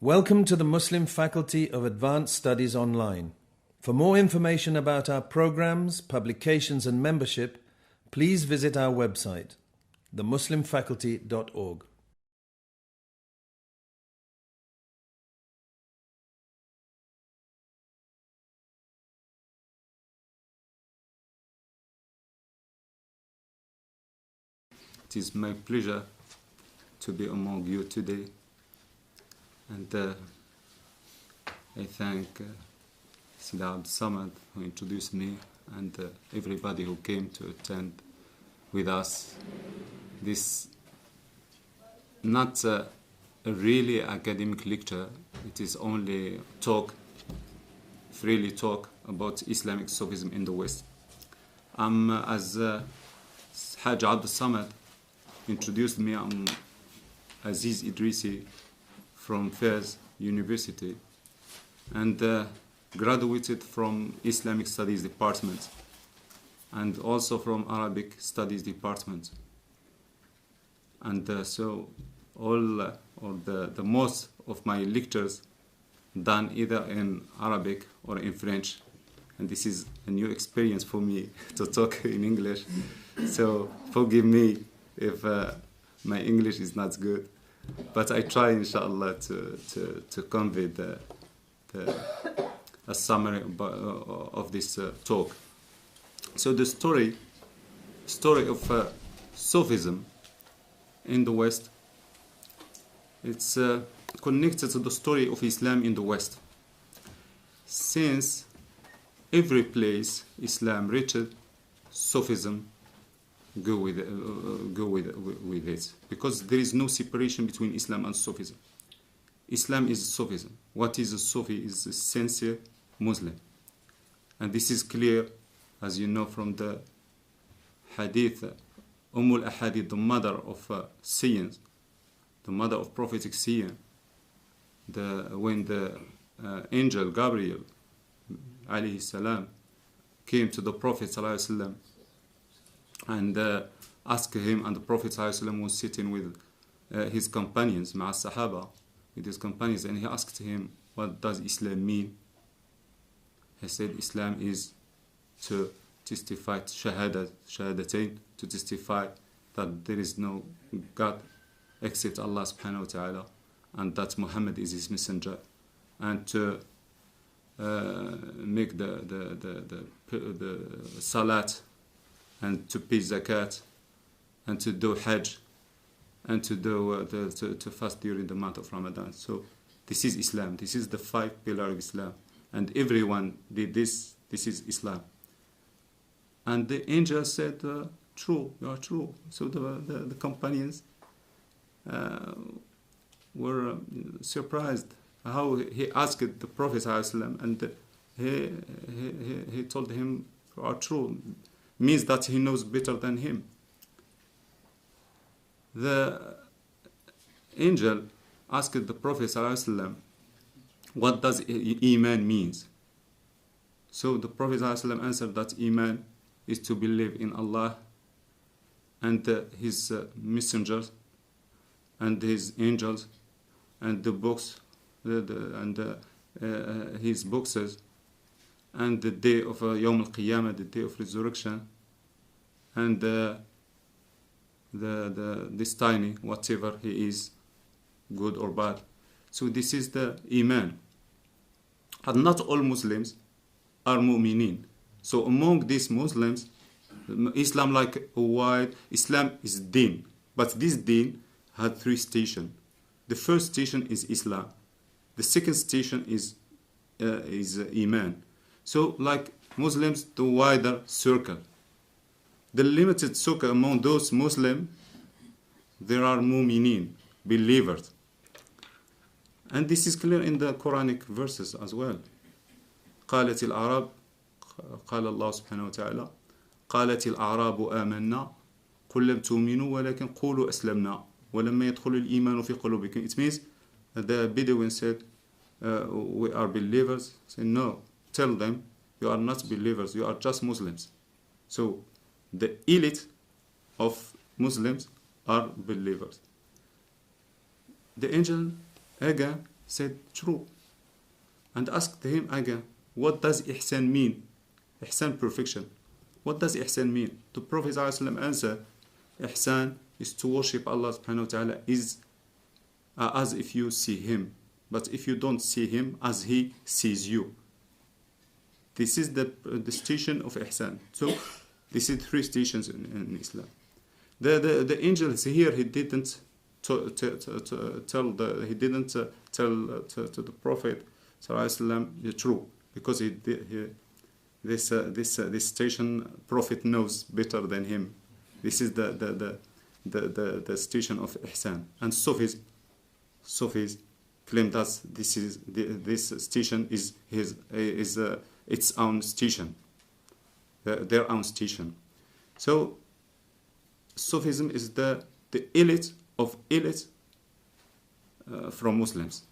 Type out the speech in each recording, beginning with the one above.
Welcome to the Muslim Faculty of Advanced Studies Online. For more information about our programs, publications and membership, please visit our website, themuslimfaculty.org. It is my pleasure to be among you today, and I thank Sidi Abd Samad who introduced me and everybody who came to attend with us. This not a really academic lecture, it is only freely talk about Islamic Sufism in the West. As Hajj Abd Samad introduced me, I'm Aziz Idrissi from Fez University and graduated from Islamic Studies Department and also from Arabic Studies Department. And so the most of my lectures done either in Arabic or in French. And this is a new experience for me to talk in English. So forgive me if my English is not good, but I try, inshallah, to convey a summary of this talk. So the story of Sufism in the West, it's connected to the story of Islam in the West. Since every place Islam reached, Sufism go with it, because there is no separation between Islam and Sufism. Islam is Sufism. What is a Sufi is a sincere Muslim, and this is clear, as you know, from the hadith al-Ahadith, the mother of science, the mother of prophetic science. When the angel Gabriel alayhi salam came to the Prophet sallallahu alaihi wasallam and asked him, and the Prophet ﷺ was sitting with his companions, ma'a sahaba, with his companions, and he asked him, what does Islam mean? He said, Islam is to testify shahadatain, to testify that there is no God except Allah subhanahu wa ta'ala, and that Muhammad is his messenger, and to make the salat, and to pay zakat, and to do hajj, and to do to fast during the month of Ramadan. So this is Islam. This is the 5 pillars of Islam, and everyone did this. This is Islam. And the angel said, "True, you are true." So the companions were surprised how he asked the Prophet ﷺ, and he told him, "You are true." Means that he knows better than him. The angel asked the Prophet ﷺ, what does Iman means? So the Prophet ﷺ answered that Iman is to believe in Allah and his messengers and his angels and the books and his boxes, and the day of Yawm al-Qiyamah, the day of resurrection, and this tiny, whatever he is, good or bad. So this is the Iman. And not all Muslims are mu'mineen. So among these Muslims, Islam like a wide, Islam is deen. But this deen had 3 stations. The first station is Islam. The second station is Iman. So like Muslims, the wider circle. The limited circle among those Muslims, there are mu'mineen, believers. And this is clear in the Quranic verses as well. قالت الأعراب قال الله سبحانه وتعالى قالت الأعراب آمنا قل لم تؤمنوا ولكن قولوا أسلمنا ولما يدخل الإيمان في قلوبكم. It means the Bedouin said, we are believers. Say, no, tell them you are not believers, you are just Muslims. So the elite of Muslims are believers. The angel again said true, and asked him again, what does ihsan mean? Ihsan, perfection. What does ihsan mean? The Prophet ﷺ answered, ihsan is to worship Allah subhanahu wa ta'ala is as if you see him, but if you don't see him, as he sees you. This is the station of ihsan. So this is 3 stations in Islam. The angels here, he didn't tell the Prophet ﷺ the truth, because this station Prophet knows better than him. This is the station of ihsan. And Sufis claim that this station is its own station, their own station. So Sufism is the elite of elite from Muslims,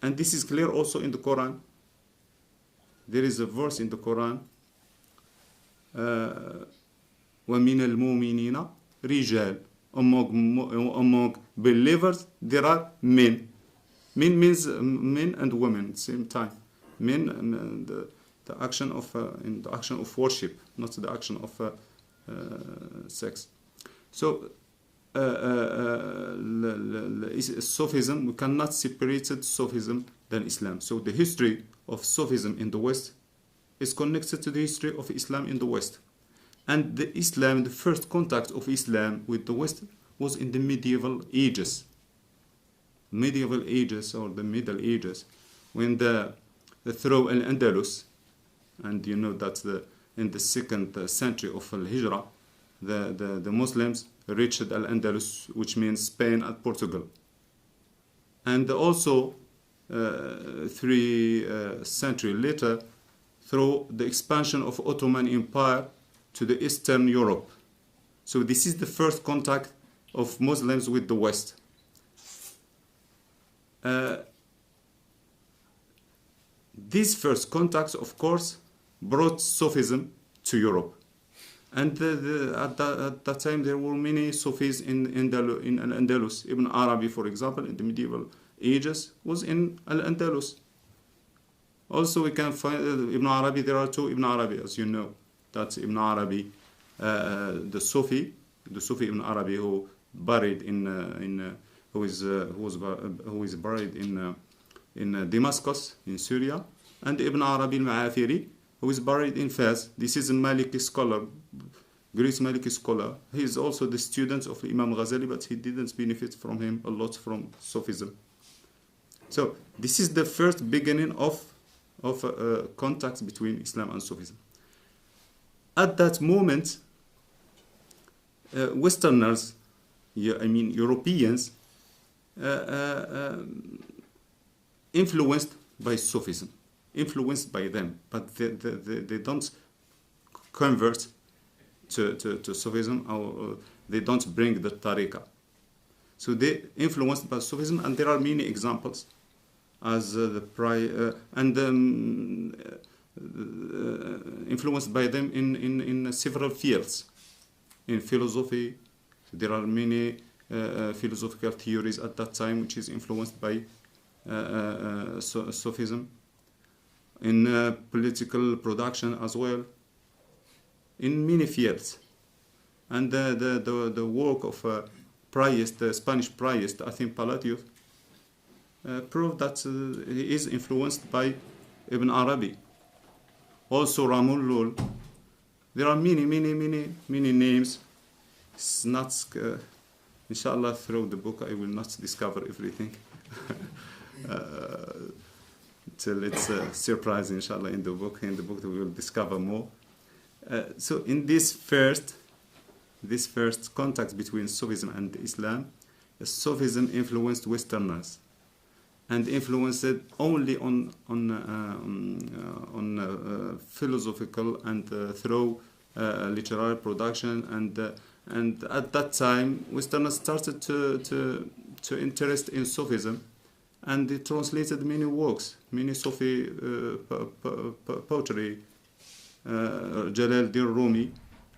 and this is clear also in the Quran. There is a verse in the Quran, وَمِنَ الْمُؤْمِنِينَ رِجَالٌ, among believers there are men. Men means men and women at the same time. Men, the action of in the action of worship, not the action of sex. So Sufism, we cannot separate Sufism than Islam. So the history of Sufism in the West is connected to the history of Islam in the West. And the first contact of Islam with the West was in the medieval ages. Medieval ages, or the Middle Ages, when through Al-Andalus, and you know that in the 2nd century of Al-Hijrah, the Muslims reached Al-Andalus, which means Spain and Portugal. And also 3 centuries later, through the expansion of Ottoman Empire to the Eastern Europe. So this is the first contact of Muslims with the West. These first contacts, of course, brought Sufism to Europe. And at that time, there were many Sufis in Al-Andalus. Ibn Arabi, for example, in the medieval ages, was in Al-Andalus. Also, we can find Ibn Arabi. There are 2 Ibn Arabi, as you know. That's Ibn Arabi, the Sufi Ibn Arabi, who buried who is buried in Damascus, in Syria, and Ibn Arabi al-Ma'afiri, who is buried in Fez. This is a Maliki scholar, great Maliki scholar. He is also the student of Imam Ghazali, but he didn't benefit from him a lot from Sufism. So this is the first beginning of contacts between Islam and Sufism. At that moment, Westerners, Europeans, influenced by Sufism, influenced by them, but they don't convert to Sufism, or they don't bring the tariqah. So they influenced by Sufism, and there are many examples, as influenced by them in several fields. In philosophy, there are many philosophical theories at that time which is influenced by Sufism. In political production as well, in many fields. And the work of Priest, the Spanish Priest, I think Palladius, proved that he is influenced by Ibn Arabi. Also Ramullul. There are many names. It's not, inshallah, through the book I will not discover everything. Till it's a surprise, inshallah, in the book. In the book we will discover more. So in this first contact between Sufism and Islam, Sufism influenced Westerners, and influenced only on philosophical and through literary production, and at that time Westerners started to interest in Sufism, and they translated many works, many Sufi poetry. Jalaluddin Rumi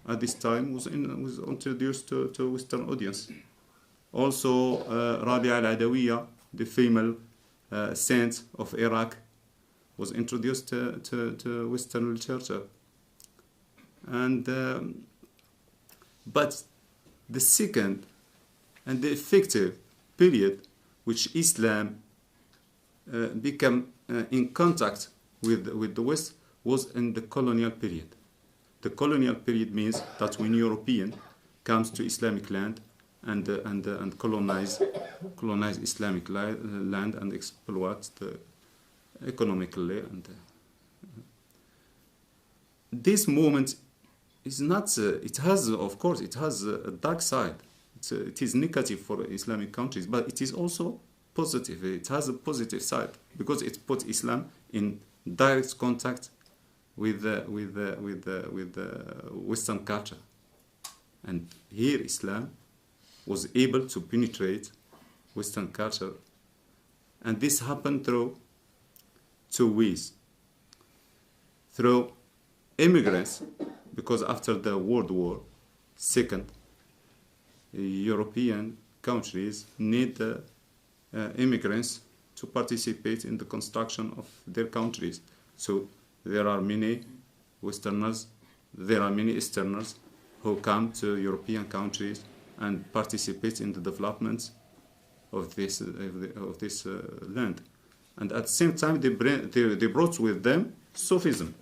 at this time was introduced to Western audience. Also Rabi'a al-Adawiyya, the female saint of Iraq was introduced to Western literature. And but the second and the effective period which Islam became in contact with the West was in the colonial period. The colonial period means that when European comes to Islamic land and colonize Islamic land and exploit the economically, and this moment is not. It has, of course, it has a dark side. It is negative for Islamic countries, but it is also positive. It has a positive side because it put Islam in direct contact with Western culture, and here Islam was able to penetrate Western culture, and this happened through two ways: through immigrants, because after the World War II, European countries need immigrants to participate in the construction of their countries. So there are many Westerners, there are many Easterners who come to European countries and participate in the development of this land. And at the same time, they brought with them Sufism.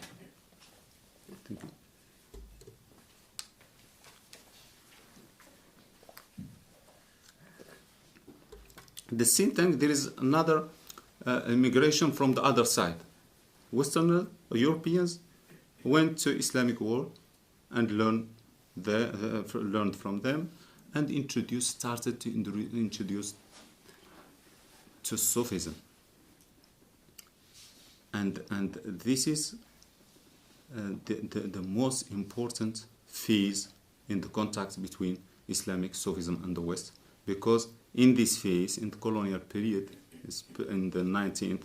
Thank you. The same thing, there is another immigration from the other side. Western Europeans went to Islamic world and learned from them and started to introduce to Sufism. And this is the most important phase in the contact between Islamic Sufism and the West, because in this phase, in the colonial period, in the 19th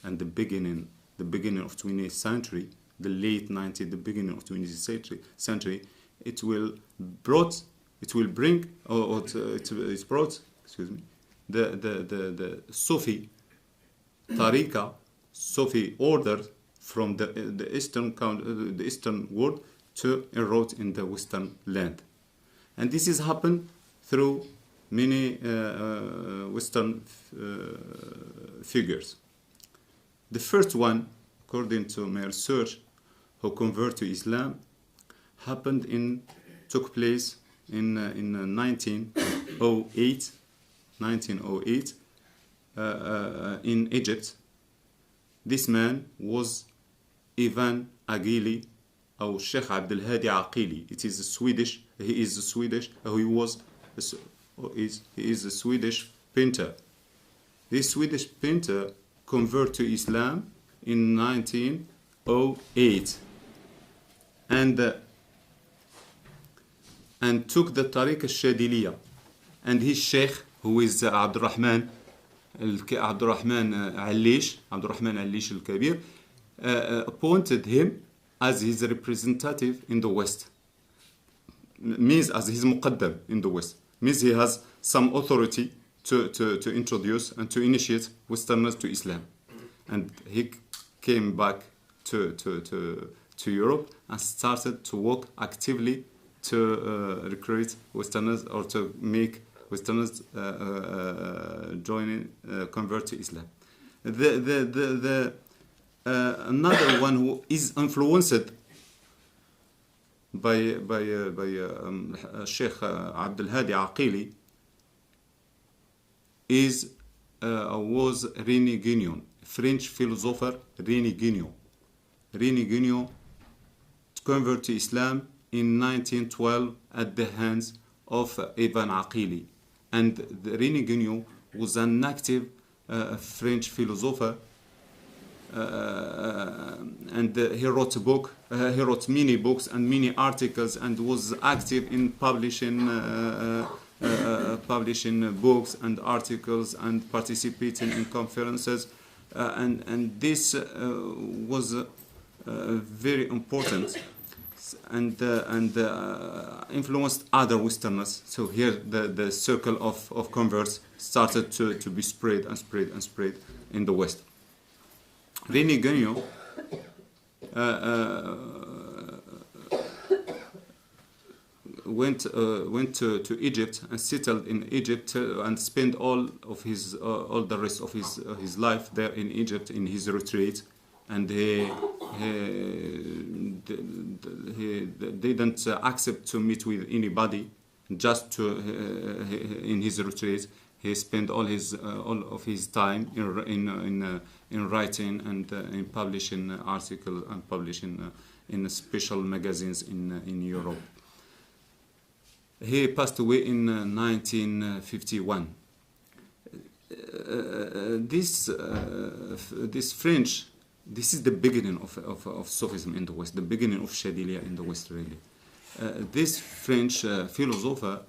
and the beginning of 20th century, the late 19th, the beginning of 20th century, it brought the Sufi tariqa, Sufi order from the eastern world to enroll in the Western land, and this has happened through many Western figures. The first one, according to my research, who converted to Islam, took place in 1908 in Egypt. This man was Ivan Agili, or Sheikh Abdalqadir Aqili. He is a Swedish painter. This Swedish painter converted to Islam in 1908 and took the Tariq al-Shadhiliyya, and his Sheikh, who is Abdurrahman Allish al-Kabir, appointed him as his representative in the West, means as his muqaddam in the West, means he has some authority to introduce and to initiate Westerners to Islam. And he came back to Europe and started to work actively to recruit Westerners, or to make Westerners convert to Islam. Another one who is influenced by Sheikh Abdalqadir Aqili was René Guignon, French philosopher René Guignon. René Guignon converted to Islam in 1912 at the hands of Ivan Aqili. And René Guignon was an active French philosopher, and he wrote many books and many articles, and was active in publishing books and articles and participating in conferences, and this was very important. influenced other Westerners. So here the circle of converts started to be spread and spread and spread in the West. René Gagnon went to Egypt and settled in Egypt and spent all the rest of his life there in Egypt in his retreat, and he didn't accept to meet with anybody. Just in his retreat, he spent all of his time in writing and in publishing articles and publishing in special magazines in Europe. He passed away in 1951. This French, this is the beginning of Sufism in the West, the beginning of Shadhiliyya in the West, really. This French philosopher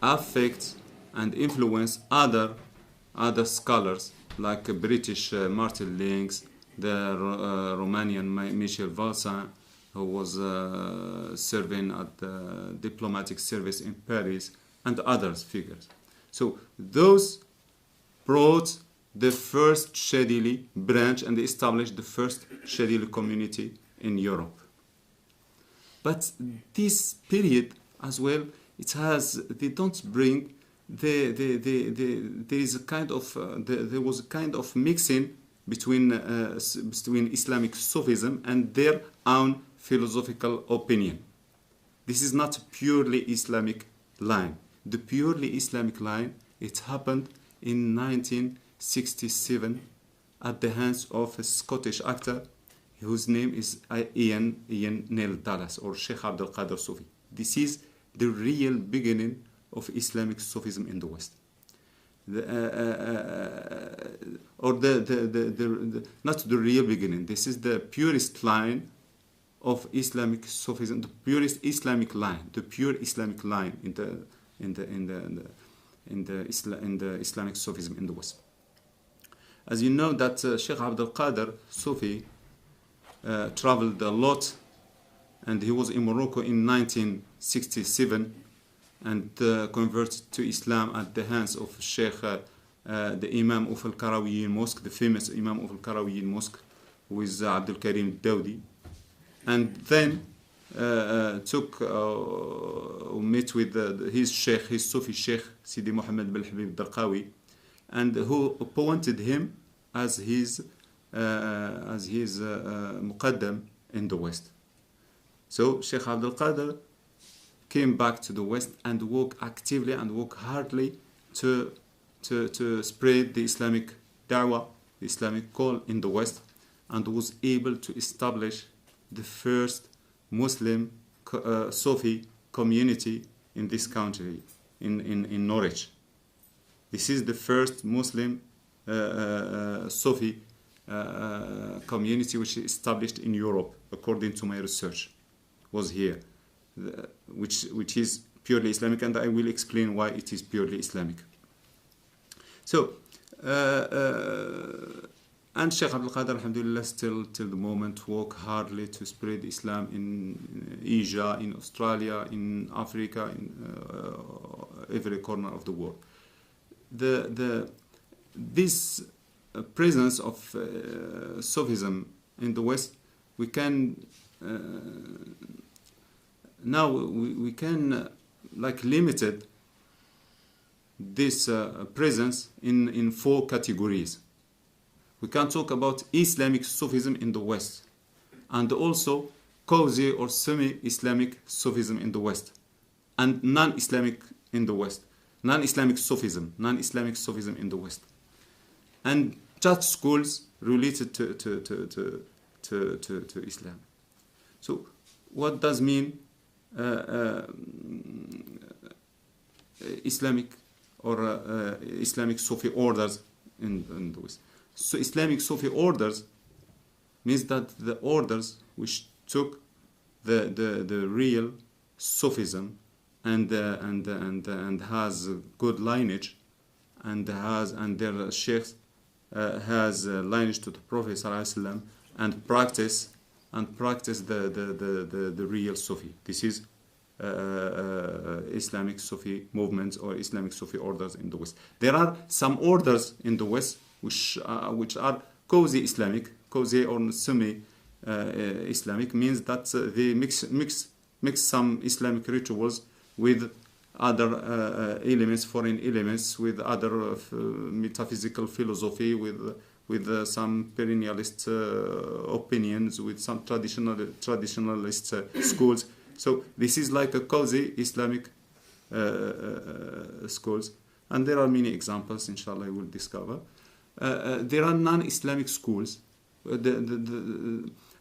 affects and influence other scholars like British Martin Links, the Romanian Michel Valsin, who was serving at the diplomatic service in Paris, and other figures. So those brought the first Shadhili branch and established the first Shadhili community in Europe. But this period as well, they don't bring there was a kind of mixing between Islamic Sufism and their own philosophical opinion. This is not a purely Islamic line. The purely Islamic line, it happened in 1967 at the hands of a Scottish actor whose name is Ian Neil Dallas, or Shaykh Abdalqadir Sufi. This is the real beginning of Islamic Sufism in the West. Not the real beginning. This is the purest line of Islamic Sufism, the purest Islamic line, the pure Islamic line in the Islamic Sufism in the West. As you know, that Shaykh Abdalqadir Sufi traveled a lot, and he was in Morocco in 1967 and converted to Islam at the hands of Sheikh, the Imam of Al-Qarawiyyin Mosque, the famous Imam of Al-Qarawiyyin Mosque, who is Abdulkarim Dawdi. And then met with his Sheikh, his Sufi Sheikh, Sidi Muhammad bin Habib Darqawi, and who appointed him as his muqaddam in the West. So Sheikh Abdalqadir came back to the West and worked actively and worked hardly to spread the Islamic da'wah, the Islamic call in the West, and was able to establish the first Muslim Sufi community in this country, in Norwich. This is the first Muslim Sufi community which is established in Europe, according to my research, was here, which is purely Islamic, and I will explain why it is purely Islamic. So, and Shaykh Abdalqadir, alhamdulillah, still till the moment work hardly to spread Islam in Asia, in Australia, in Africa, in every corner of the world. This presence of Sufism in the West, we can now we can limited this presence in four categories. We can talk about Islamic Sufism in the West, and also quasi or semi-Islamic Sufism in the West, and non-Islamic in the West, non-Islamic Sufism in the West, and just schools related to Islam. So, what does mean Islamic or Islamic Sufi orders in the West? So Islamic Sufi orders means that the orders which took the real Sufism and has good lineage and their sheikhs has lineage to the Prophet ﷺ and practice and practice the real Sufi. This is Islamic Sufi movements or Islamic Sufi orders in the West. There are some orders in the West which are quasi Islamic, quasi or semi Islamic, means that they mix some Islamic rituals with other elements, foreign elements, with other metaphysical philosophy, with some perennialist opinions, with some traditionalist schools. So this is like a quasi Islamic schools, and there are many examples. Inshallah, I will discover. There are non-Islamic schools,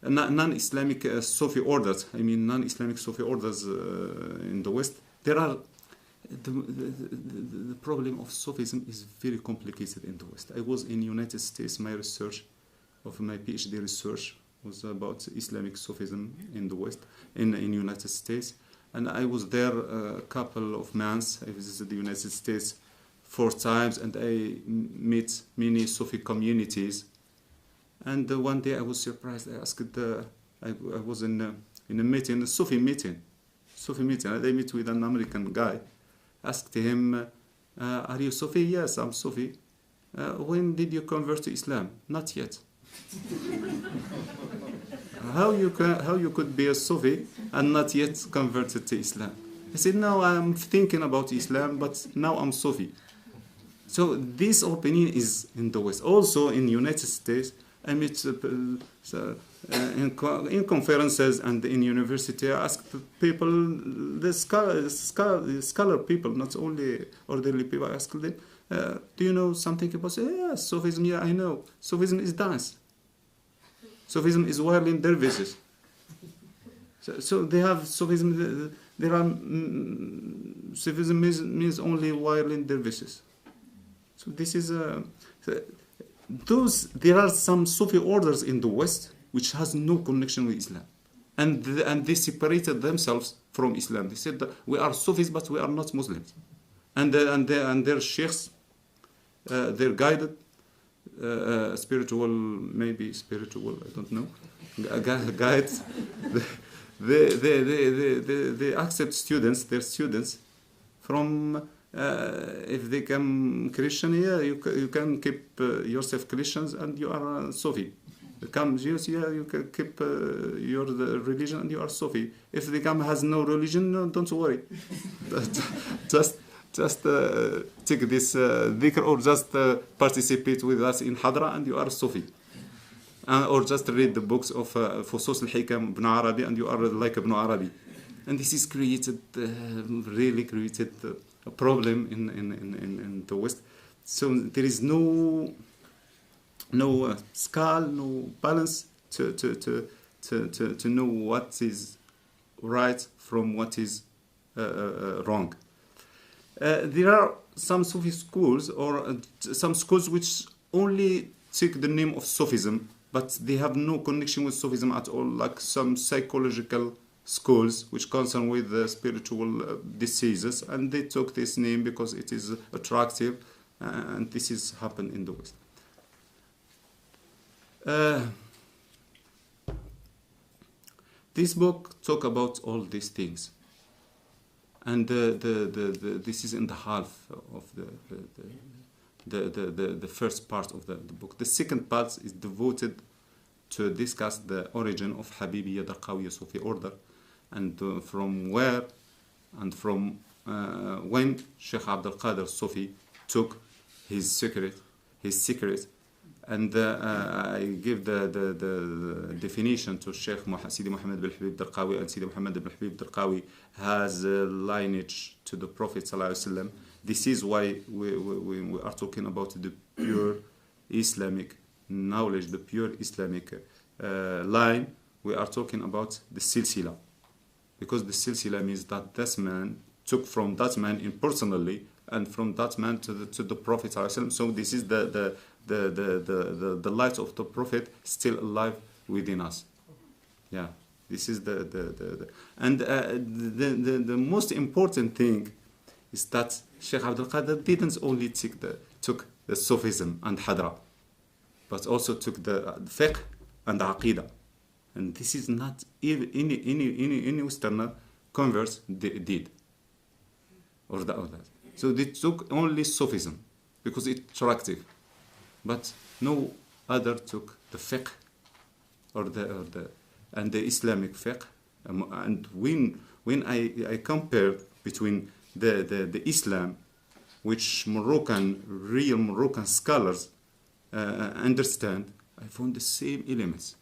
non-Islamic Sufi orders. I mean, non-Islamic Sufi orders in the West. There are the problem of Sufism is very complicated in the West. I was in United States. My research of my PhD research was about Islamic Sufism in the West, in United States, and I was there a couple of months. I visited the United States 4 times, and I met many Sufi communities. And one day I was surprised. I asked, I was in a meeting, a Sufi meeting, and I met with an American guy. Asked him, "Are you Sufi?" "Yes, I'm Sufi." "When did you convert to Islam?" "Not yet." How you could be a Sufi and not yet converted to Islam? I said, "No, I'm thinking about Islam, but now I'm Sufi." So this opinion is in the West. Also in United States, I met in conferences and in university. I asked people, the scholar people, not only orderly people. I asked them, "Do you know something about?" "Yeah, Sufism. Yeah, I know. Sufism is dance. Sufism is whirling dervishes." So they have Sufism. There are Sufism means only whirling dervishes. So this is there are some Sufi orders in the West which has no connection with Islam, and they separated themselves from Islam. They said that we are Sufis, but we are not Muslims, and their sheikhs, their guided spiritual, maybe spiritual, I don't know, guides. They accept their students from. If they come Christian, yeah, you can keep yourself Christians and you are Sufi. Come Jews, yeah, you can keep your religion and you are Sufi. If they come has no religion, no, don't worry. just take this dhikr, or just participate with us in Hadra and you are Sufi. Or just read the books of Fusus al-Hikam, Ibn Arabi, and you are like Ibn Arabi. And this is really created a problem in the West. So there is no scale, no balance to know what is right from what is wrong. There are some Sufi schools, or some schools which only take the name of Sufism, but they have no connection with Sufism at all, like some psychological schools which concern with spiritual diseases, and they took this name because it is attractive, and this is happened in the West. This book talk about all these things, and this is in the half of the first part of the book. The second part is devoted to discuss the origin of Habibiyya Darqawi Sufi order, and from where and from when Shaykh Abdalqadir Sufi took his secret, and I give the definition to Shaykh Sidi Muhammad bin Habib Darqawi, and Sidi Muhammad bin Habib Darqawi has a lineage to the Prophet ﷺ. This is why we are talking about the pure Islamic knowledge, the pure Islamic line. We are talking about the silsila, because the silsila means that this man took from that man impersonally, and from that man to the Prophet ﷺ. So this is the light of the Prophet still alive within us. Yeah, this is the most important thing is that Shaykh Abdalqadir didn't only took the Sufism and Hadra, but also took the fiqh and the aqidah. And this is not even any Westerner converts did, or the others. So they took only Sufism because it's attractive, but no other took the fiqh or the Islamic fiqh. And when I compare between the Islam, which real Moroccan scholars understand, I found the same elements.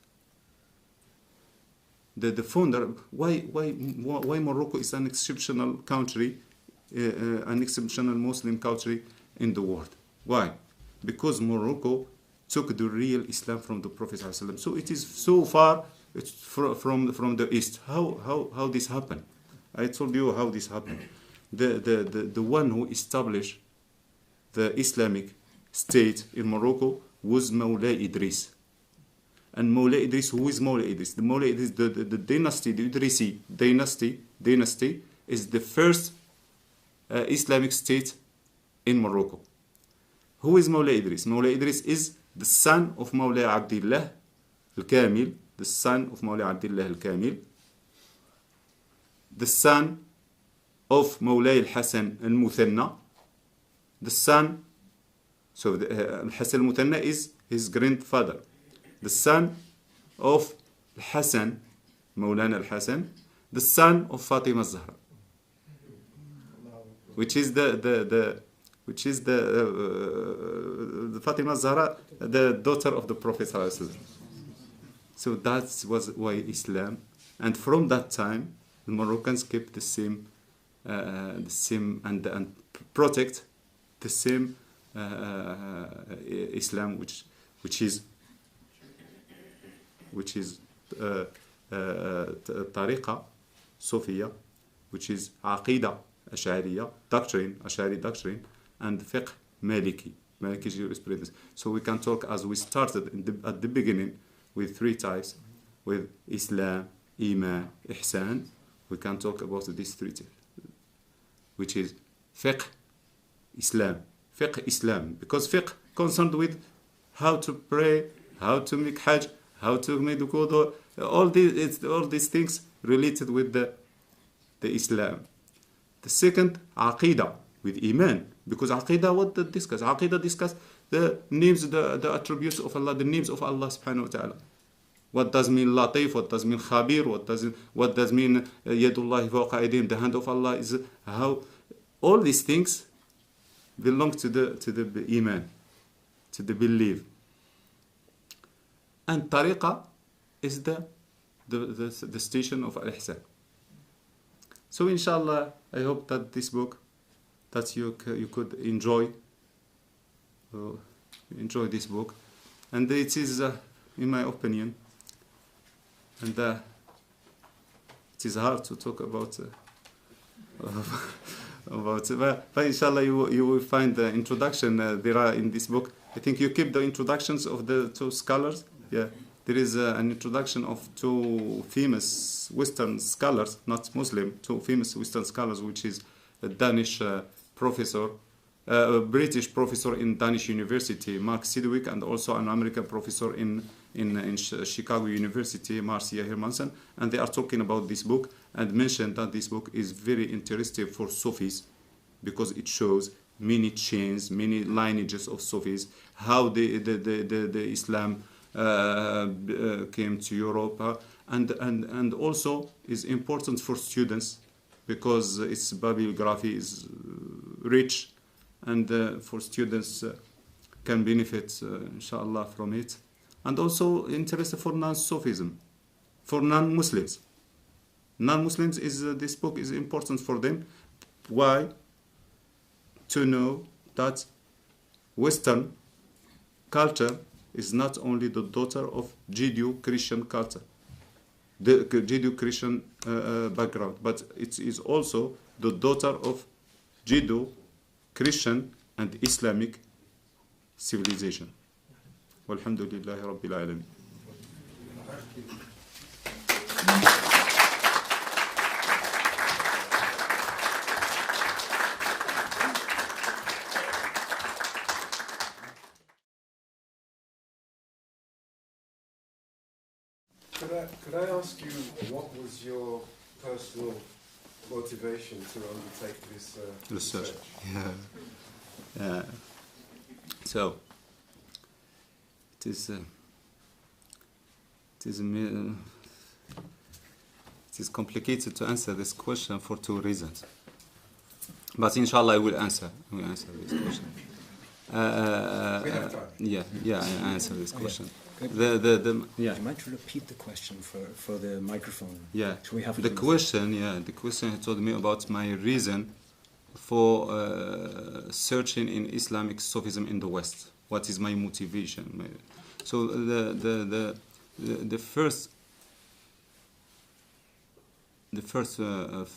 The founder, why Morocco is an exceptional country, an exceptional Muslim country in the world. Why? Because Morocco took the real Islam from the Prophet ﷺ. So it is so far from the East. How this happened? I told you how this happened. The one who established the Islamic State in Morocco was Mawla Idris. And Mawla Idris, who is Mawla Idris? The Mawla Idris, the dynasty, the Idrisi dynasty is the first Islamic state in Morocco. Who is Mawla Idris? Mawla Idris is the son of Mawla Abdullah Al-Kamil, the son of Mawla Abdullah Al-Kamil, the son of Mawla Al-Hasan Al-Muthanna, the son, so Al-Hasan Al-Muthanna is his grandfather, the son of Al-Hasan, Mawlana Al-Hasan, the son of Fatima al-Zahra, which is the Fatima al-Zahra, the daughter of the Prophet ﷺ. So that was why Islam, and from that time the Moroccans kept the same and protect the same Islam, which is Tariqa Sufiya, which is Aqidah Ash'ariyya doctrine, Ash'ari doctrine, and fiqh Maliki jurisprudence. So we can talk, as we started at the beginning, with three types, with Islam, Iman, Ihsan. We can talk about these three types, which is fiqh Islam, because fiqh concerned with how to pray, how to make hajj, how to make wudu, all these things related with the Islam. The second, Aqidah, with Iman, because Aqidah, what they discuss? Aqidah discuss the names, the attributes of Allah, the names of Allah subhanahu wa ta'ala. What does mean Latif? What does mean Khabir? What does mean Yadullahi fawqa aydihim? The hand of Allah is how? All these things belong to the Iman, to the belief. And Tariqa is the station of Al-Ihsan. So inshallah, I hope that this book, that you could enjoy this book. And it is, in my opinion, and it is hard to talk about but inshallah you will find the introduction there are in this book. I think you keep the introductions of the two scholars. Yeah, there is an introduction of two famous Western scholars, not Muslim, two famous Western scholars, which is a Danish professor, a British professor in Danish University, Mark Sidgwick, and also an American professor in Chicago University, Marcia Hermansen, and they are talking about this book and mentioned that this book is very interesting for Sufis because it shows many chains, many lineages of Sufis, how the Islam came to Europe, and also is important for students because its bibliography is rich, and for students can benefit inshallah from it, and also interest for non-Sufism, for non-Muslims. Non-Muslims this book is important for them. Why? To know that Western culture is not only the daughter of Judeo-Christian culture, the Judeo-Christian background, but it is also the daughter of Judeo-Christian and Islamic civilization. Walhamdulillahi Rabbil Alameen. Could I ask you what was your personal motivation to undertake this research? Yeah. So it is complicated to answer this question for two reasons. But inshallah, I will answer this question. We have time. I answer this question. Yeah. Do you mind to repeat the question for the microphone? Yeah. So we have The question he told me about my reason for searching in Islamic Sufism in the West. What is my motivation? So the first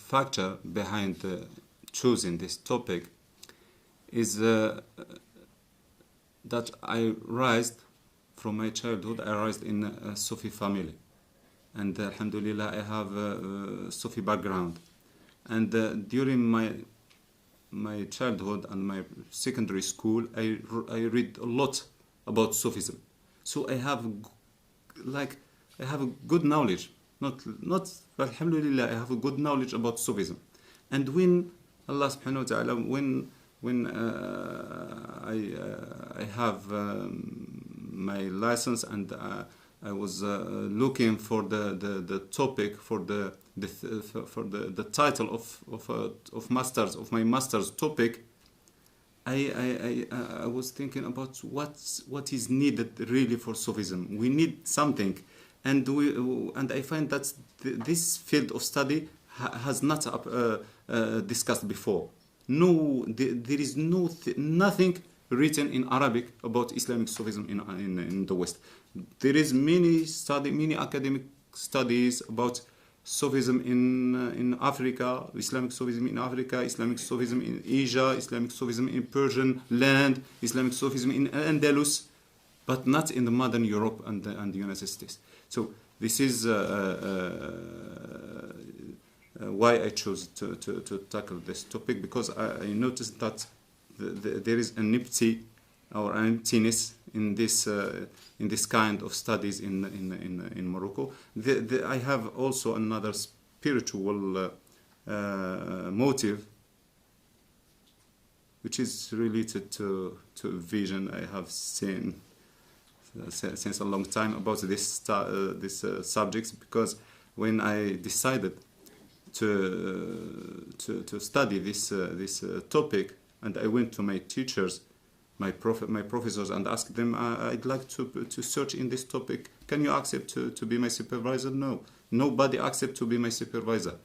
factor behind choosing this topic is that I raised from my childhood. I raised in a Sufi family, and alhamdulillah, I have a Sufi background. And during my childhood and my secondary school, I read a lot about Sufism. So I have a good knowledge. Not alhamdulillah, I have a good knowledge about Sufism. And when Allah subhanahu wa ta'ala, when I have my license, and I was looking for the topic for the title of my master's topic, I was thinking about what is needed really for Sufism. We need something, and I find that this field of study has not discussed before. No, there is nothing written in Arabic about Islamic Sufism in the West. There is many academic studies about Sufism in Africa, Islamic Sufism in Africa, Islamic Sufism in Asia, Islamic Sufism in Persian land, Islamic Sufism in Andalus, but not in the modern Europe and the United States. So this is why I chose to tackle this topic, because I noticed that there is an emptiness in this kind of studies in Morocco. I have also another spiritual motive, which is related to a vision I have seen since a long time about this subjects. Because when I decided to study this topic, and I went to my teachers, my professors, and asked them, I'd like to search in this topic. Can you accept to be my supervisor? No. Nobody accept to be my supervisor.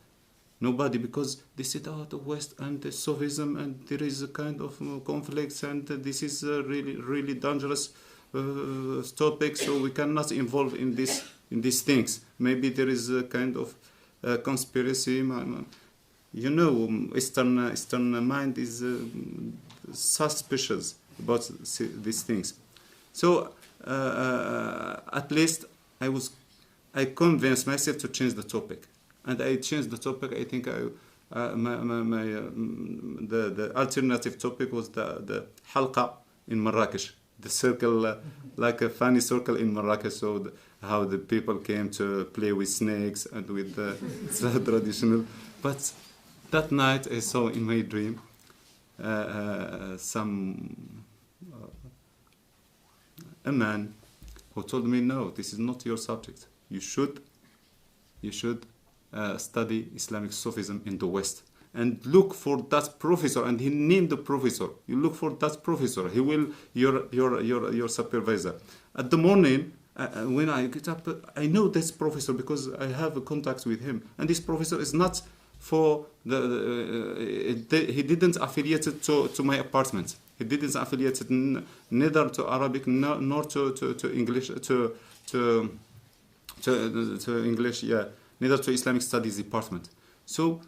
Nobody, because they said, the West and the Sufism, and there is a kind of conflicts, and this is a really dangerous topic, so we cannot involve in these things. Maybe there is a kind of conspiracy. Eastern mind is suspicious about these things. So at least I convinced myself to change the topic, and I changed the topic. I think the alternative topic was the halqa in Marrakesh, the circle, like a funny circle in Marrakesh. So how the people came to play with snakes and with the traditional. But that night I saw in my dream a man who told me, no, this is not your subject. You should study Islamic Sufism in the West, and look for that professor. And he named the professor. You look for that professor. He will your supervisor. At the morning, when I get up, I know this professor because I have a contact with him. And this professor is not for he didn't affiliate it to my apartment. He didn't affiliate it neither to Arabic nor to English to English. Yeah, neither to Islamic Studies department. So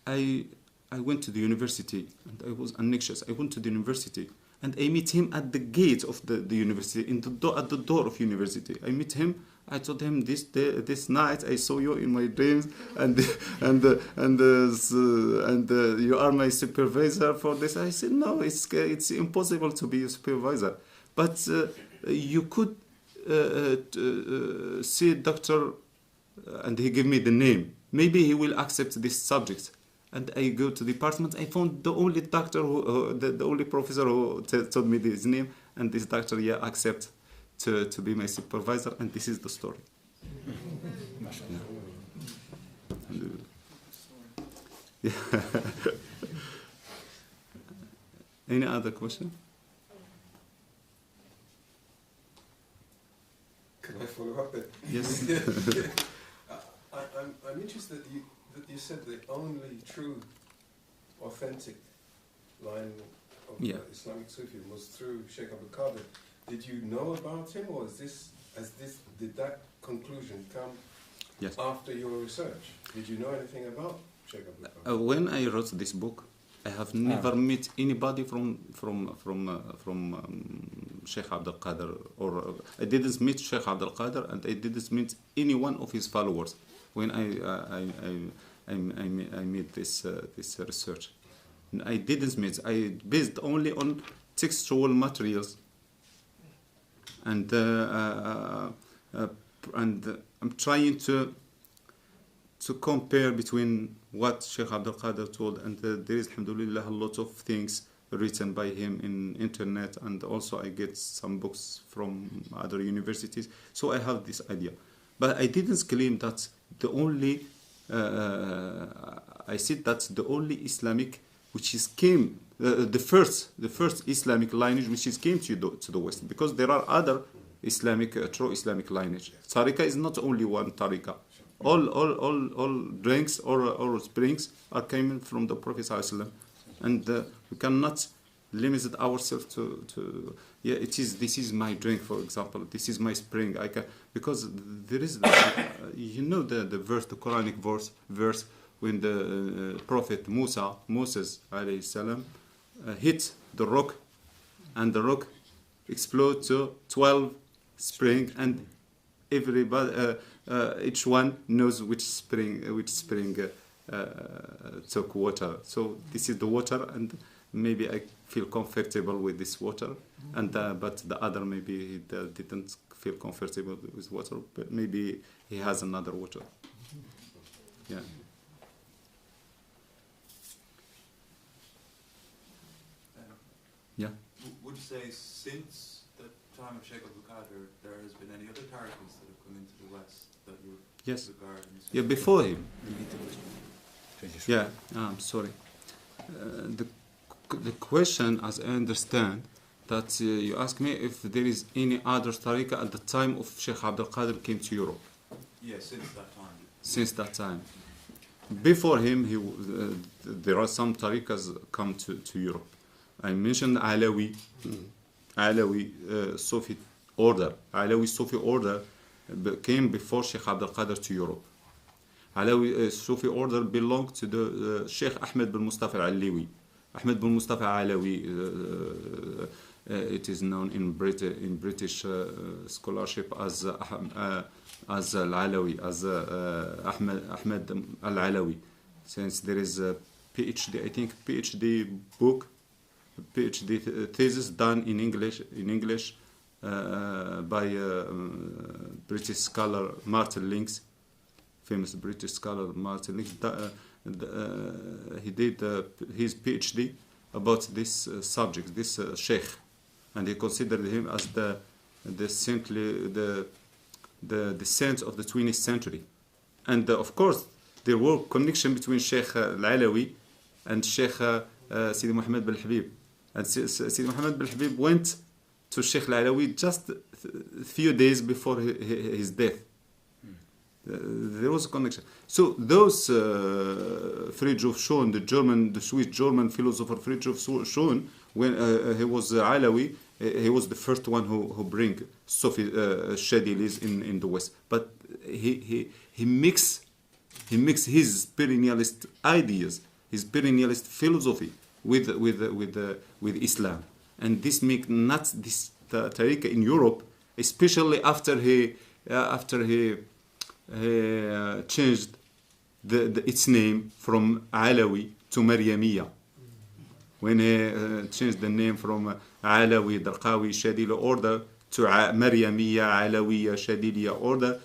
I went to the university, and I was anxious. I went to the university, and I met him at the gate of the university, at the door of university. I met him. I told him, this night I saw you in my dreams, and you are my supervisor for this. I said, no, it's impossible to be a supervisor, but you could see Dr. and he give me the name. Maybe he will accept this subject. And I go to the department. I found the only doctor, the only professor who told me his name, and this doctor, accept to be my supervisor. And this is the story. Yeah. Any other question? Can I follow up there? Yes. I'm interested that you said the only true, authentic line of Islamic Sufism was through Shaykh Abdalqadir. Did you know about him, or did that conclusion come after your research? Did you know anything about Shaykh Abdalqadir? When I wrote this book, I have never met anybody from Shaykh Abdalqadir, or I didn't meet Shaykh Abdalqadir, and I didn't meet any one of his followers when I made this research. I didn't meet. I based only on textual materials, and I'm trying to compare between what Shaykh Abdalqadir told, and there is, alhamdulillah, a lot of things written by him in internet, and also I get some books from other universities, so I have this idea. But I didn't claim that the only, I said that the only Islamic which is came, the first Islamic lineage which is came to the West, because there are other Islamic, true Islamic lineage. Tariqa is not only one tariqa. All drinks or springs are coming from the Prophet ﷺ, and we cannot limit ourselves to this is my drink, for example, this is my spring. I can, because there is the verse, the Quranic verse when the Prophet Moses alayhi salam hit the rock, and the rock exploded to 12 spring, and everybody, each one knows which spring took water. So this is the water, and maybe I feel comfortable with this water, and but the other maybe he didn't feel comfortable with water, but maybe he has another water. Yeah. Yeah. Would you say since the time of Shaykh Dr, there has been any other tariqas that have come into the West that you regard? Yeah, before him. Yeah, I'm sorry. The question, as I understand, that you ask me if there is any other tariqa at the time of Shaykh Abdalqadir came to Europe. Yes, since that time. Since that time. Before him, there are some tariqas come to Europe. I mentioned Alawi Sufi order. Alawi Sufi order came before Shaykh Abdalqadir to Europe. Alawi Sufi order belonged to the Sheikh Ahmed bin Mustafa al-Aliwi. Ahmed bin Mustafa al-Alawi, it is known in British scholarship as al-Alawi, as Ahmed al-Alawi. Since there is a PhD, I think PhD book, PhD thesis done in English by British scholar Martin Links, famous British scholar Martin Links. He did his PhD about this subject, this sheikh, and he considered him as the saint of the 20th century. And of course, there were connection between Sheikh al-Alawi and Sheikh Sidi Muhammad bin Habib. And Sidi Muhammad bin Habib went to Sheikh al-Alawi just a few days before his death. There was a connection. So those Friedrich Schoen, the Swiss German philosopher Friedrich Schoen, when he was Alawi, he was the first one who bring Sufi Shadhilis in the West. But he mix his perennialist ideas, his perennialist philosophy with Islam, and this make not this tariqa in Europe, especially after he changed its name from Alawi to Maryamiyya. When he changed the name from Alawi Darqawi Shadhili order to Maryamiyya Alawiyya Shadhiliya order,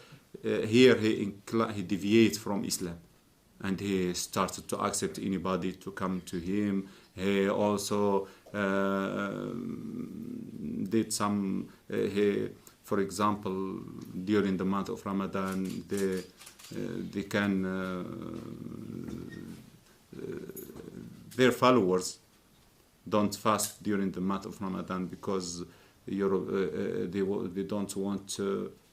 here he deviates from Islam, and he started to accept anybody to come to him. He also did some. For example, during the month of Ramadan, they can their followers don't fast during the month of Ramadan because they don't want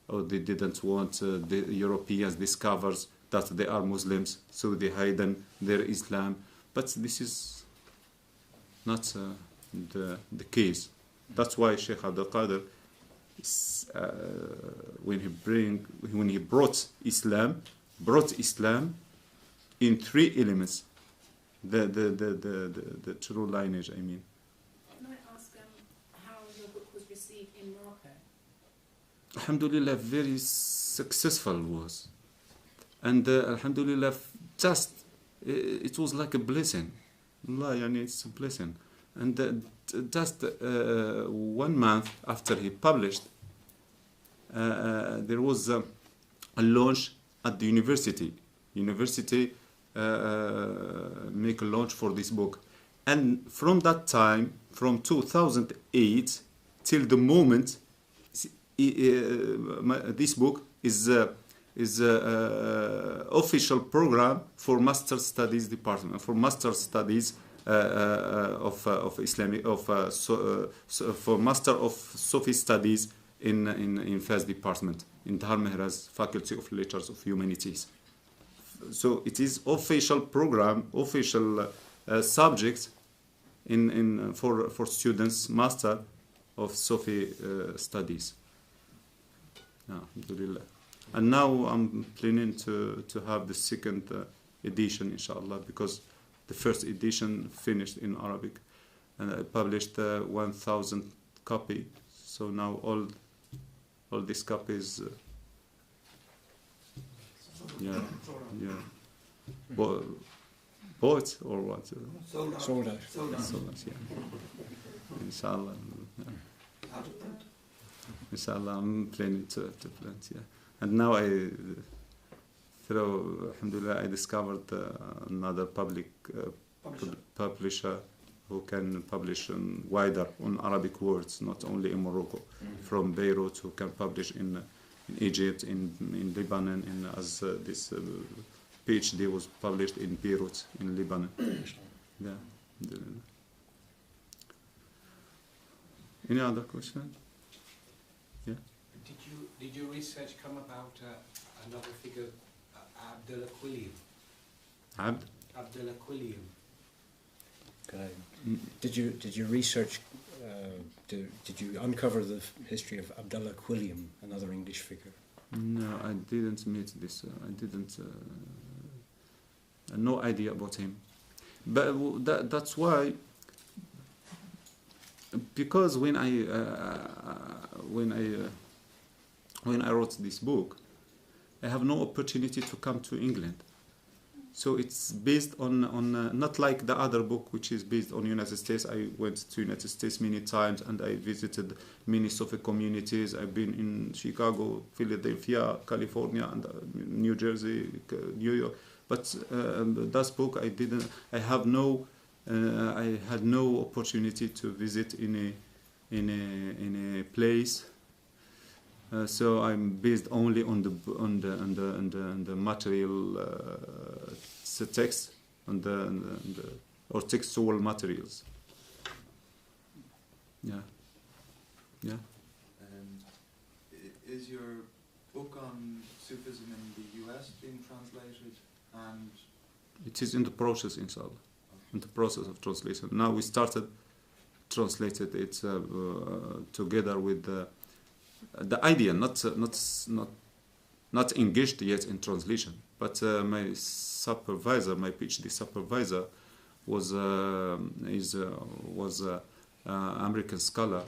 or they didn't want the Europeans discovers that they are Muslims, so they hide their Islam. But this is not the case. That's why Shaykh Abdalqadir, when he brought Islam in three elements. The true lineage, I mean. Can I ask how your book was received in Morocco? Alhamdulillah, very successful was. And Alhamdulillah, just it was like a blessing. Allah, it's a blessing. And just 1 month after he published, there was a launch at the university. Make a launch for this book, and from that time, from 2008 till the moment, this book is official program for master studies department, for master studies of Islamic for master of Sufi studies in first department in Dhar Mehraz Faculty of Letters of Humanities. So it is official program, official subjects for students, master of Sufi studies. Alhamdulillah. And now I'm planning to have the second edition, inshallah, because the first edition finished in Arabic, and I published 1,000 copy. So now all these copies. Bought or what? Sold out. Yeah. Inshallah. Inshallah, I'm planning to plant. Yeah. And now alhamdulillah, I discovered another publisher who can publish wider on Arabic words, not only in Morocco, from Beirut, who can publish in Egypt, in Lebanon, as this PhD was published in Beirut, in Lebanon. Yeah. Any other question? Yeah. Did your research come about another figure, Abdalqadir? Abdalqadir. Did you research? Did you uncover the history of Abdalqadir, another English figure? No, I didn't meet this. I didn't. No idea about him. But that's why. Because when I wrote this book, I have no opportunity to come to England. So it's based on not like the other book, which is based on United States. I went to United States many times, and I visited many Sufi communities. I've been in Chicago, Philadelphia, California, and New Jersey, New York. But that book, I had no opportunity to visit in a place. So I'm based only on the material text or textual materials. Yeah. Is your book on Sufism in the US being translated? And it is in the process, inshallah. In the process of translation. Now we started translated it together with the idea, not engaged yet in translation, but my supervisor, my PhD supervisor, was American scholar,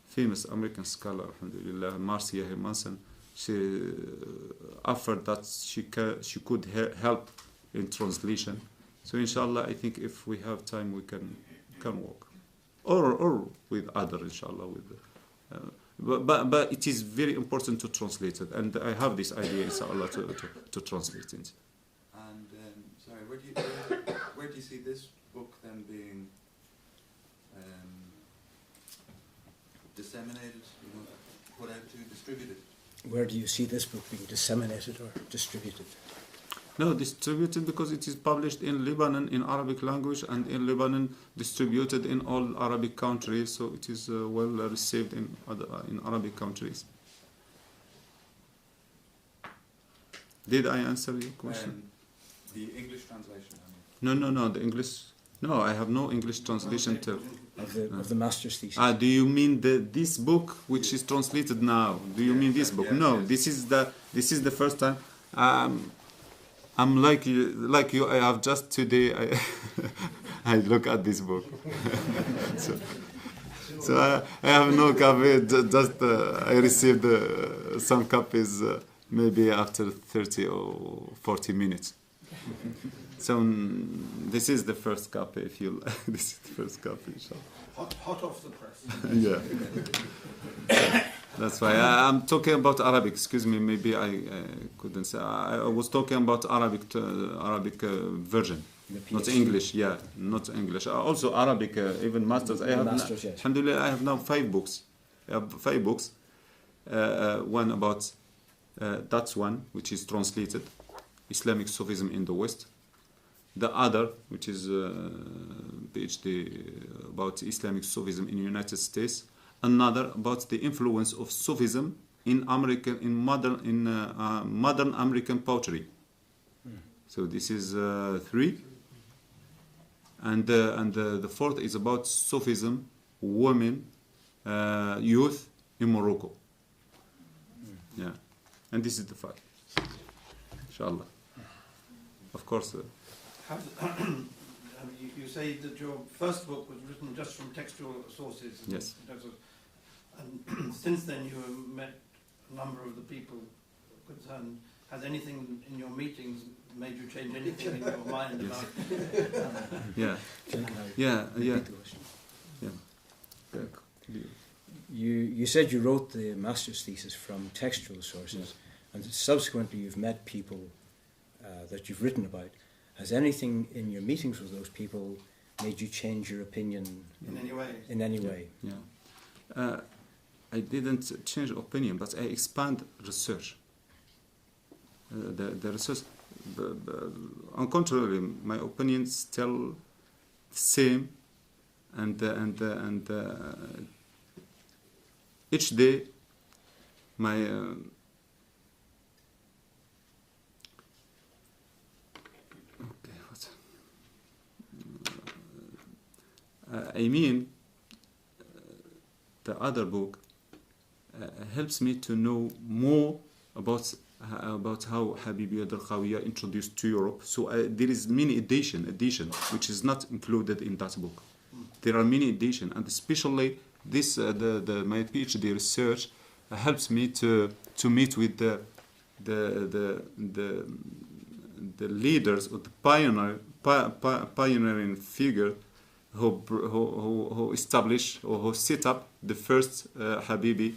famous American scholar, alhamdulillah, Marcia Hermansen. She offered that she could help in translation. So inshallah, I think if we have time, we can work, or with other, inshallah, with. but it is very important to translate it, and I have this idea, inshallah, to translate it. And sorry, where do you see this book then being disseminated, put out to, distributed? Where do you see this book being disseminated or distributed? No, distributed because it is published in Lebanon in Arabic language, and in Lebanon distributed in all Arabic countries, so it is well received in Arabic countries. Did I answer your question? The English translation, I mean. No, the English. No, I have no English translation Of the master's thesis. Do you mean this book which is translated now? Do you mean this book? Yes, No, yes. this is the first time. I'm like you. I have just today. I look at this book. so I have no copy. Just I received some copies maybe after 30 or 40 minutes. So this is the first copy. If you this is the first copy. Hot off the press. Yeah. That's why I'm talking about Arabic. Excuse me, maybe I couldn't say. I was talking about Arabic version, not English. Yeah, not English. Also Arabic, even masters. I have masters, yes. Alhamdulillah, I have now 5 books. I have 5 books. One about that's one which is translated, Islamic Sufism in the West. The other, which is PhD about Islamic Sufism in the United States. Another about the influence of Sufism in modern American poetry. So this is 3, and the fourth is about Sufism, women, youth in Morocco. Yeah, and this is the 5. Inshallah. Of course. You say that your first book was written just from textual sources. Yes. And since then you have met a number of the people concerned. Has anything in your meetings made you change anything in your mind Yes. about You said you wrote the master's thesis from textual sources, and subsequently you've met people that you've written about. Has anything in your meetings with those people made you change your opinion in any way? Yeah. I didn't change opinion, but I expand research. The research, on contrary, my opinions still the same, and each day my the other book helps me to know more about how Habibiyya Darqawiyya introduced to Europe. So there is many edition which is not included in that book. There are many editions, and especially this my PhD research helps me to meet with the leaders or the pioneering figure who established or who set up the first Habibi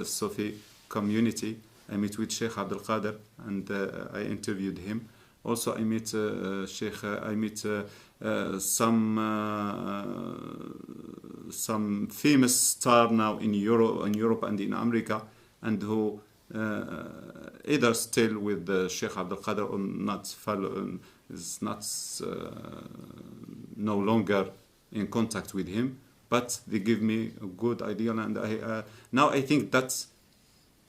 Sufi community. I met with Shaykh Abdalqadir, and I interviewed him. Also, I met some famous star now in Europe and in America, and who either still with Shaykh Abdalqadir or not is not no longer in contact with him, but they give me a good idea, and now I think that's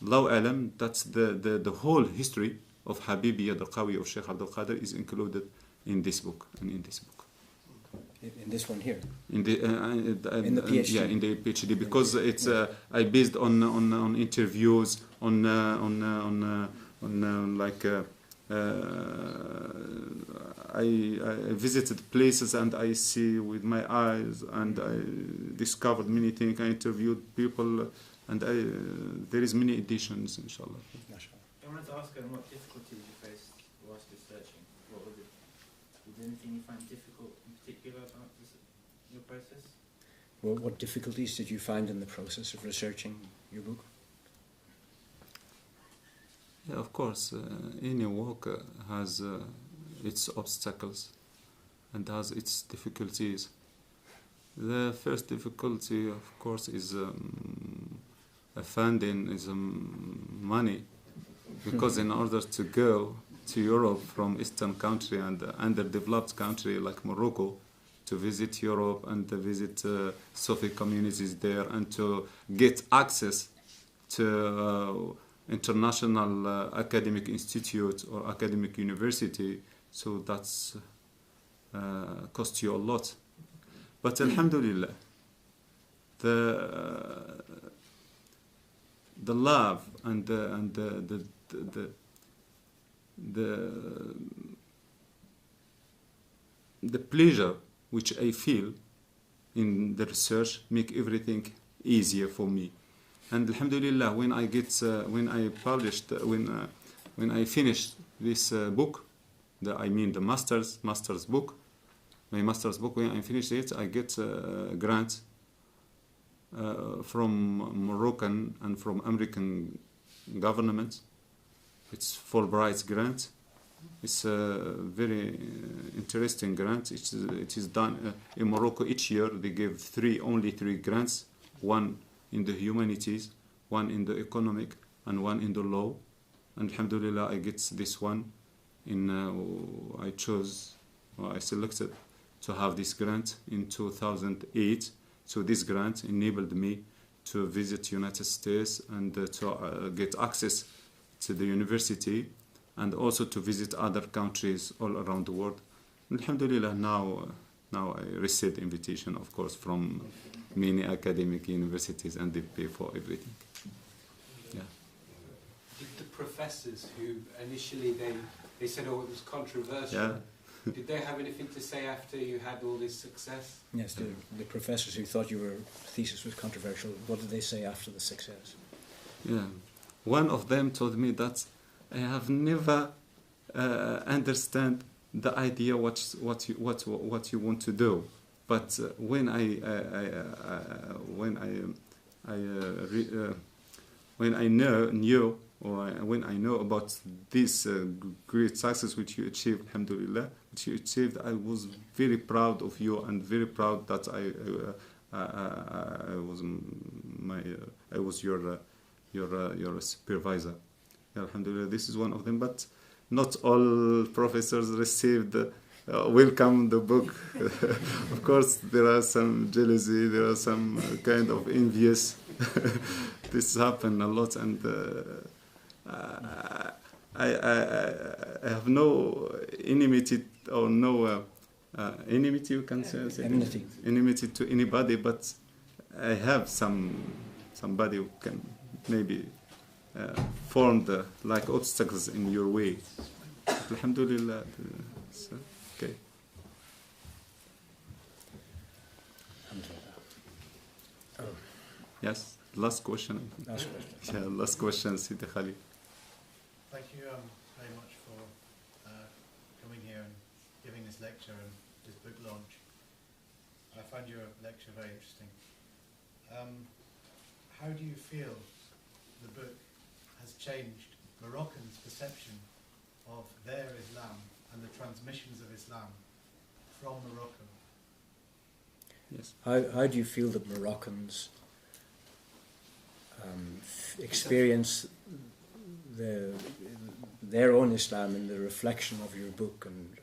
Law Alam, that's the whole history of Habibiyya Darqawi of Shaykh Abdalqadir is included in this book and in this book. In this one here. In the PhD. Yeah, in the PhD, because it's I based on interviews on I visited places and I see with my eyes, and I discovered many things. I interviewed people, and there is many editions, inshallah. I wanted to ask what difficulties you faced whilst researching. What was it? Was there anything you find difficult in particular about your process? Well, what difficulties did you find in the process of researching your book? Yeah, of course, any work has its obstacles and has its difficulties. The first difficulty, of course, is funding, is money, because in order to go to Europe from Eastern country and underdeveloped country like Morocco, to visit Europe and to visit Sufi communities there and to get access to international academic institute or academic university, so that's cost you a lot. But alhamdulillah, the love and the pleasure which I feel in the research make everything easier for me. And alhamdulillah, when I finished this book, the master's book, my master's book, when I finished it, I get a grant from Moroccan and from American government. It's Fulbright grant. It's a very interesting grant. It is done in Morocco each year. They give only three grants: one in the humanities, one in the economic, and one in the law. And alhamdulillah, I get this one. I selected to have this grant in 2008. So this grant enabled me to visit United States and to get access to the university, and also to visit other countries all around the world. Alhamdulillah, now I received invitation, of course, from many academic universities, and they pay for everything. Yeah. Did the professors who initially they said, oh, it was controversial, Yeah. did they have anything to say after you had all this success? Yes, the professors who thought your thesis was controversial, what did they say after the success? Yeah. One of them told me that I have never understand the idea what you want to do, but when I know about this great success which you achieved, alhamdulillah, I was very proud of you and very proud that I was your supervisor. Alhamdulillah, this is one of them, but not all professors received welcome the book. Of course, there are some jealousy, there are some kind of envious. This happened a lot, and I have no enmity or no enmity. You can say enmity to anybody, but I have somebody who can maybe form like obstacles in your way. Alhamdulillah, it's okay. Yes, last question. Yeah, last question, Sidi Khalid. Thank you very much for coming here and giving this lecture and this book launch. I find your lecture very interesting. How do you feel the book has changed Moroccans' perception of their Islam and the transmissions of Islam from Morocco? Yes. How do you feel that Moroccans experience their own Islam in the reflection of your book? And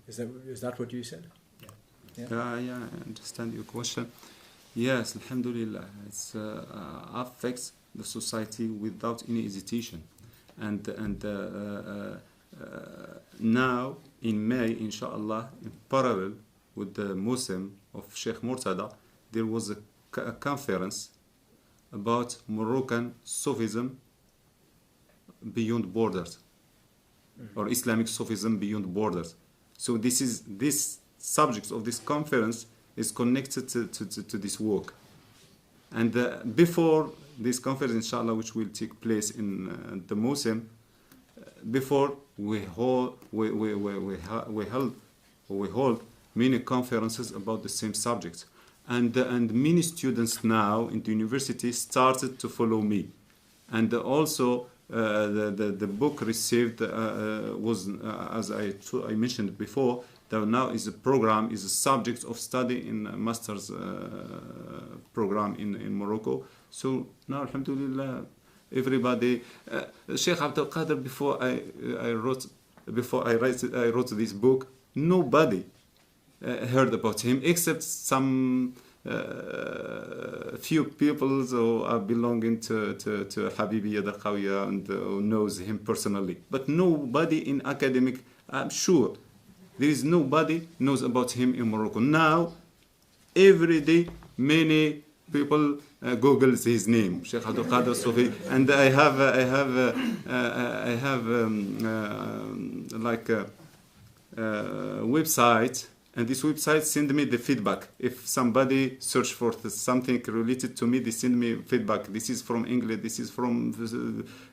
is that what you said? Yeah. Yeah, I understand your question. Yes, alhamdulillah, it affects the society without any hesitation, and now in May, inshallah, in parallel with the Muslim of Sheikh Murtada, there was a conference about Moroccan Sufism beyond borders, or Islamic Sufism beyond borders. So this subject of this conference is connected to this work. And before this conference, inshallah, which will take place in the Muslim, before we hold many conferences about the same subject. and many students now in the university started to follow me, and also the book received was as I mentioned before, that now is a program, is a subject of study in a master's program in Morocco. So now alhamdulillah, everybody Shaykh Abdalqadir, before I wrote this book, nobody heard about him except some few people who are belonging to Habibiyya Darqawi and who knows him personally, but nobody in academic, I'm sure there is nobody knows about him in Morocco. Now every day many people Googles his name, Shaykh Abdalqadir Sufi, and I have like a website, and this website send me the feedback. If somebody search for something related to me, they send me feedback. This is from English, this is from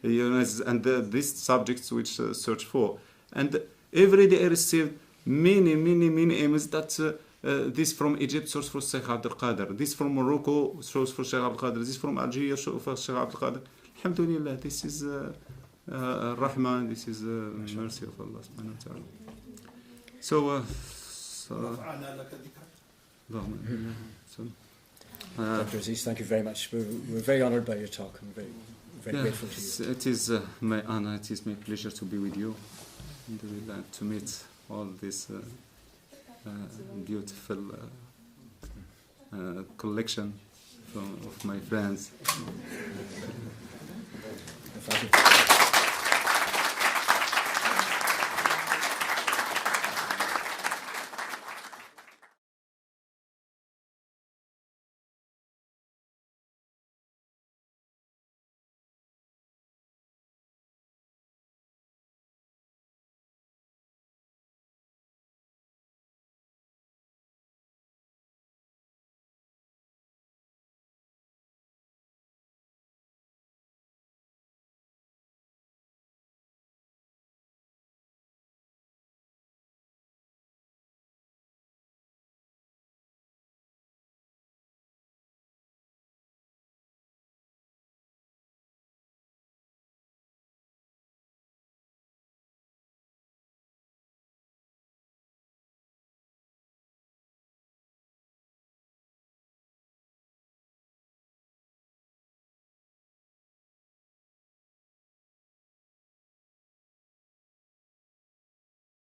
and these subjects which search for. And every day I receive many emails that this from Egypt source for Shaykh Abdalqadir, this from Morocco source for Shaykh Abdalqadir, this from Algeria source for Shaykh Abdalqadir. Alhamdulillah, this is Rahman, this is mercy of Allah subhanahu wa ta'ala. So Dr. Aziz, thank you very much. We're very honoured by your talk. I'm very grateful to you. It is my honor, it is my pleasure to be with you, and to meet all this beautiful collection of my friends.